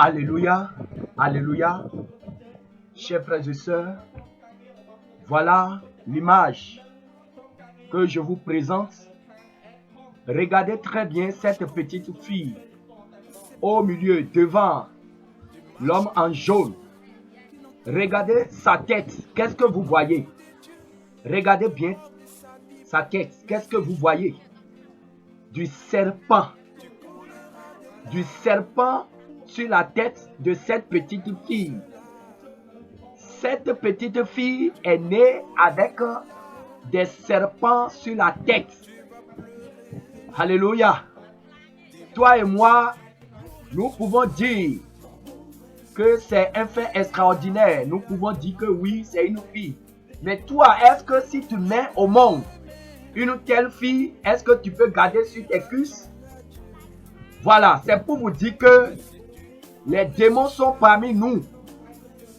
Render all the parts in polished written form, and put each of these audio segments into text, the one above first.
Alléluia, alléluia. Chers frères et sœurs, voilà l'image que je vous présente. Regardez très bien cette petite fille au milieu, devant l'homme en jaune. Regardez sa tête, qu'est-ce que vous voyez? Regardez bien sa tête, qu'est-ce que vous voyez? Du serpent. Du serpent sur la tête de cette petite fille. Cette petite fille est née avec des serpents sur la tête. Alléluia. Toi et moi, nous pouvons dire que c'est un fait extraordinaire. Nous pouvons dire que oui, c'est une fille. Mais toi, est-ce que si tu mets au monde une telle fille, est-ce que tu peux garder sur tes cuisses? Voilà, c'est pour vous dire que les démons sont parmi nous.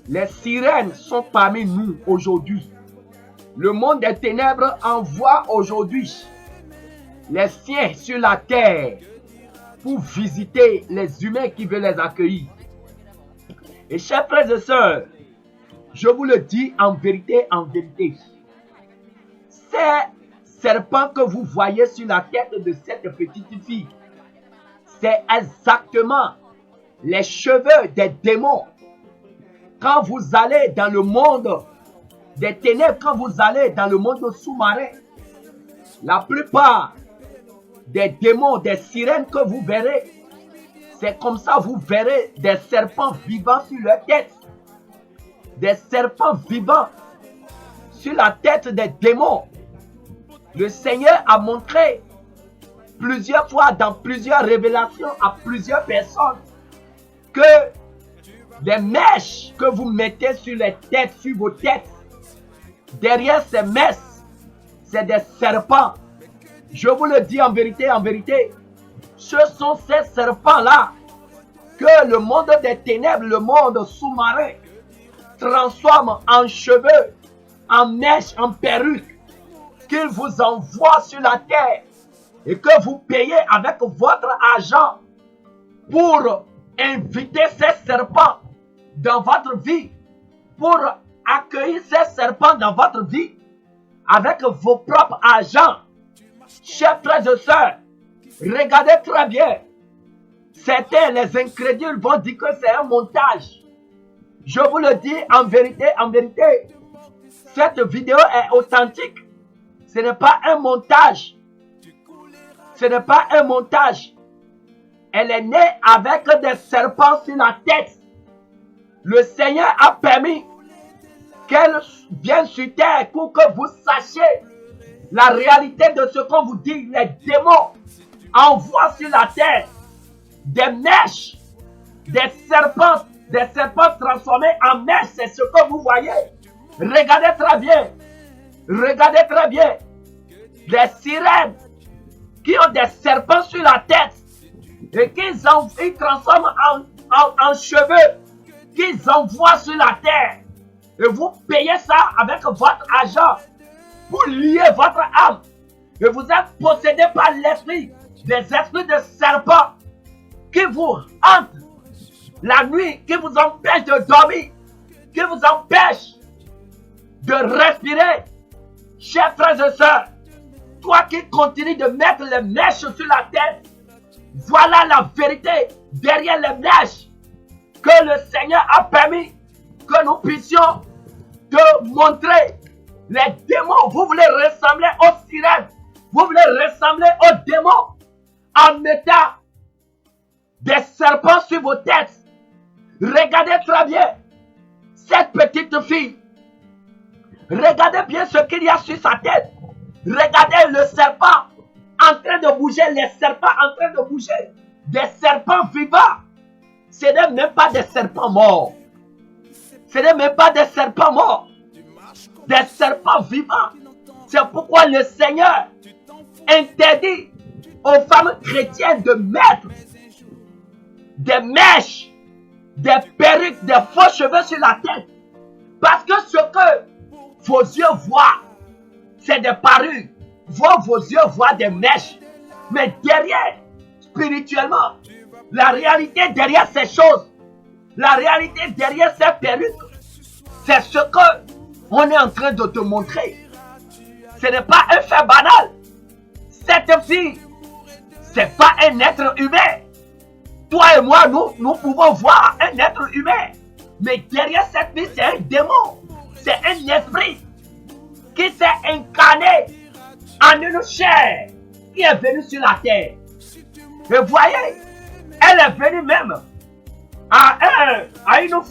Les sirènes sont parmi nous aujourd'hui. Le monde des ténèbres envoie aujourd'hui les siens sur la terre pour visiter les humains qui veulent les accueillir. Et chers frères et sœurs, je vous le dis en vérité, ces serpents que vous voyez sur la tête de cette petite fille, c'est exactement les cheveux des démons. Quand vous allez dans le monde des ténèbres, quand vous allez dans le monde sous-marin, la plupart des démons, des sirènes que vous verrez, c'est comme ça vous verrez des serpents vivants sur leur tête. Des serpents vivants sur la tête des démons. Le Seigneur a montré plusieurs fois dans plusieurs révélations à plusieurs personnes que les mèches que vous mettez sur les têtes, sur vos têtes, derrière ces mèches, c'est des serpents. Je vous le dis en vérité, ce sont ces serpents-là que le monde des ténèbres, le monde sous-marin, transforme en cheveux, en mèches, en perruques, qu'il vous envoie sur la terre et que vous payez avec votre argent pour inviter ces serpents dans votre vie, pour accueillir ces serpents dans votre vie avec vos propres argent. Chers frères et sœurs, regardez très bien. Certains, les incrédules, vont dire que c'est un montage. Je vous le dis en vérité, cette vidéo est authentique. Ce n'est pas un montage. Ce n'est pas un montage. Elle est née avec des serpents sur la tête. Le Seigneur a permis qu'elle vienne sur terre pour que vous sachiez la réalité de ce qu'on vous dit. Les démons envoient sur la terre des mèches, des serpents transformés en mèches. C'est ce que vous voyez. Regardez très bien. Regardez très bien. Des sirènes qui ont des serpents sur la tête et qu'ils transforment en cheveux, qu'ils envoient sur la terre. Et vous payez ça avec votre argent pour lier votre âme. Et vous êtes possédé par l'esprit, des esprits de serpents qui vous hantent la nuit, qui vous empêchent de dormir, qui vous empêchent de respirer. Chers frères et sœurs, toi qui continues de mettre les mèches sur la tête, voilà la vérité derrière les mèches que le Seigneur a permis que nous puissions te montrer. Les démons, vous voulez ressembler aux sirènes, vous voulez ressembler aux démons en mettant des serpents sur vos têtes. Regardez très bien cette petite fille. Regardez bien ce qu'il y a sur sa tête. Regardez le serpent en train de bouger, les serpents en train de bouger. Des serpents vivants. Ce n'est même pas des serpents morts. Ce n'est même pas des serpents morts. Des serpents vivants. C'est pourquoi le Seigneur interdit aux femmes chrétiennes de mettre des mèches, des perruques, des faux cheveux sur la tête. Parce que ce que vos yeux voient, c'est des parures. Vos yeux voient des mèches. Mais derrière, spirituellement, la réalité derrière ces choses, La réalité derrière ces perruques, c'est ce que on est en train de te montrer. Ce n'est pas un fait banal. Cette fille, c'est pas un être humain. Toi et moi, nous pouvons voir un être humain. Mais derrière cette fille, c'est un démon. C'est un esprit qui s'est incarné en une chair qui est venue sur la terre. Et voyez, elle est venue même à une foi